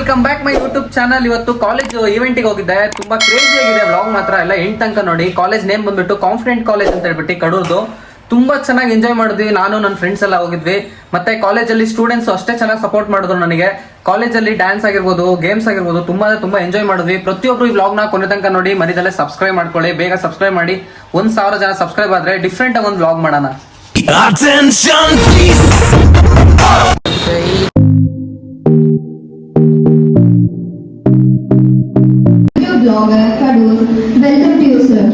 Welcome back my YouTube channel. ಇವತ್ತು college ಇವೆಂಟಿಗೆ ಹೋಗಿದ್ದೆ. ತುಂಬಾ ಕ್ರೇಜಿ ಆಗಿದೆ ವ್ಲಾಗ್ ಮಾತ್ರ ಎಲ್ಲ ಎಂಡ್ ತನಕ ನೋಡಿ. ಕಾಲೇಜ್ ನೇಮ್ ಬಂದ್ಬಿಟ್ಟು ಕಾನ್ಫಿಡೆಂಟ್ ಕಾಲೇಜ್ ಅಂತ ಹೇಳ್ಬಿಟ್ಟು ಕಡೂರ್ದು. ತುಂಬಾ ಚೆನ್ನಾಗಿ ಎಂಜಾಯ್ ಮಾಡಿದ್ವಿ. ನಾನು ನನ್ನ ಫ್ರೆಂಡ್ಸ್ ಎಲ್ಲ ಹೋಗಿದ್ವಿ. ಮತ್ತೆ ಕಾಲೇಜಲ್ಲಿ ಸ್ಟೂಡೆಂಟ್ಸ್ ಅಷ್ಟೇ ಚೆನ್ನಾಗಿ ಸಪೋರ್ಟ್ ಮಾಡಿದ್ರು ನನಗೆ. ಕಾಲೇಜಲ್ಲಿ ಡ್ಯಾನ್ಸ್ ಆಗಿರ್ಬೋದು, ಗೇಮ್ಸ್ ಆಗಿರ್ಬೋದು, ತುಂಬಾ ಎಂಜಾಯ್ ಮಾಡಿದ್ವಿ. ಪ್ರತಿಯೊಬ್ರು ಈ ವ್ಲಾಗ್ ನ ಕೊನೆ ತನಕ ನೋಡಿ. ಮರಿದಲ್ಲೇ ಸಬ್ಸ್ಕ್ರೈಬ್ ಮಾಡ್ಕೊಳ್ಳಿ, ಬೇಗ ಸಬ್ಸ್ಕ್ರೈಬ್ ಮಾಡಿ. 1,000 ಜನ ಸಬ್ಸ್ಕ್ರೈಬ್ ಆದ್ರೆ ಡಿಫ್ರೆಂಟ್ ಆಗಿ ಒಂದು ವ್ಲಾಗ್ ಮಾಡೋಣ. Attention please. Blogger Kadur, welcome to you sir.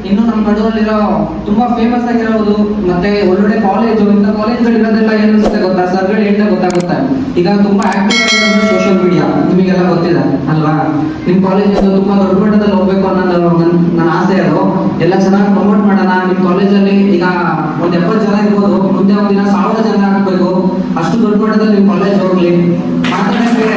ಇನ್ನು ನಮ್ಮ ಕಡೂರಲ್ಲಿರೋ ತುಂಬಾ ಫೇಮಸ್ ಆಗಿರೋದು ಮತ್ತೆ ಒಳ್ಳೊಳ್ಳೆ ಕಾಲೇಜು ಇಂಥ ಕಾಲೇಜ್ಗಳು ಇರೋದೆಲ್ಲ ಏನು ಅನ್ಸುತ್ತೆ ಗೊತ್ತಾ? ಸರ್ಗಳು ಹೇಳ್ತಾ ಗೊತ್ತಾಗುತ್ತೆ. ಈಗ ತುಂಬಾ ಆಕ್ಟಿವ್ ಆಗಿರೋದು ಸೋಷಿಯಲ್ ಮೀಡಿಯಾ, ನಿಮಗೆಲ್ಲ ಗೊತ್ತಿದೆ ಅಲ್ವಾ? ನಿಮ್ ಕಾಲೇಜ್ ತುಂಬಾ ದೊಡ್ಡ ಮಟ್ಟದಲ್ಲಿ ಹೋಗ್ಬೇಕು ಅನ್ನೋದು ನನ್ನ ಆಸೆ. ಅದು ಎಲ್ಲ ಚೆನ್ನಾಗಿ ಪ್ರಮೋಟ್ ಮಾಡೋಣ. ನಿಮ್ ಕಾಲೇಜಲ್ಲಿ ಈಗ 70 ಜನ ಇರ್ಬೋದು, ಮುಂದೆ ಒಂದಿನ 1000 ಜನ ಆಗ್ಬೇಕು. ಅಷ್ಟು ದೊಡ್ಡ ಮಟ್ಟದಲ್ಲಿ ನಿಮ್ ಕಾಲೇಜ್ ಹೋಗ್ಲಿ. ಮಾತಾಡಕ್ಕೆ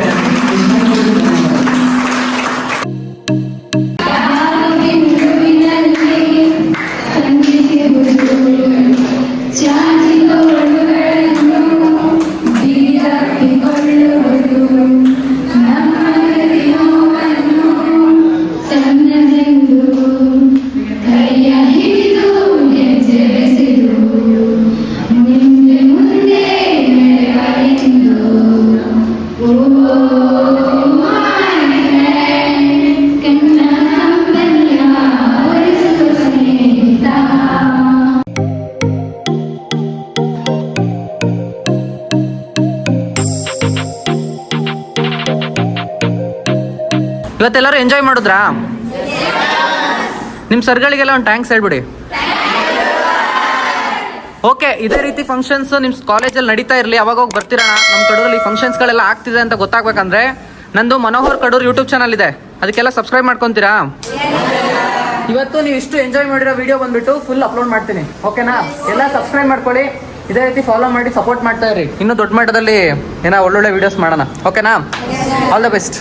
ಇವತ್ತೆಲ್ಲರೂ ಎಂಜಾಯ್ ಮಾಡಿದ್ರಾ? ನಿಮ್ಮ ಸರ್ಗಳಿಗೆಲ್ಲ ಒಂದು ಥ್ಯಾಂಕ್ಸ್ ಹೇಳ್ಬಿಡಿ. ಓಕೆ, ಇದೇ ರೀತಿ ಫಂಕ್ಷನ್ಸ್ ನಿಮ್ಮ ಕಾಲೇಜಲ್ಲಿ ನಡೀತಾ ಇರಲಿ. ಅವಾಗ ಹೋಗಿ ಬರ್ತಿರೋಣ. ನಮ್ಮ ಕಡೂರಲ್ಲಿ ಫಂಕ್ಷನ್ಸ್ಗಳೆಲ್ಲ ಆಗ್ತಿದೆ ಅಂತ ಗೊತ್ತಾಗಬೇಕಂದ್ರೆ ನಂದು ಮನೋಹರ್ ಕಡೂರ್ ಯೂಟ್ಯೂಬ್ ಚಾನಲ್ ಇದೆ, ಅದಕ್ಕೆಲ್ಲ ಸಬ್ಸ್ಕ್ರೈಬ್ ಮಾಡ್ಕೊತೀರಾ? ಇವತ್ತು ನೀವು ಇಷ್ಟು ಎಂಜಾಯ್ ಮಾಡಿರೋ ವಿಡಿಯೋ ಬಂದ್ಬಿಟ್ಟು ಫುಲ್ ಅಪ್ಲೋಡ್ ಮಾಡ್ತೀನಿ. ಓಕೆನಾ? ಎಲ್ಲ ಸಬ್ಸ್ಕ್ರೈಬ್ ಮಾಡ್ಕೊಳ್ಳಿ, ಇದೇ ರೀತಿ ಫಾಲೋ ಮಾಡಿ ಸಪೋರ್ಟ್ ಮಾಡ್ತಾ ಇರಿ. ಇನ್ನೂ ದೊಡ್ಡ ಮಟ್ಟದಲ್ಲಿ ಏನೋ ಒಳ್ಳೊಳ್ಳೆ ವಿಡಿಯೋಸ್ ಮಾಡೋಣ. ಓಕೆನಾ? All the best.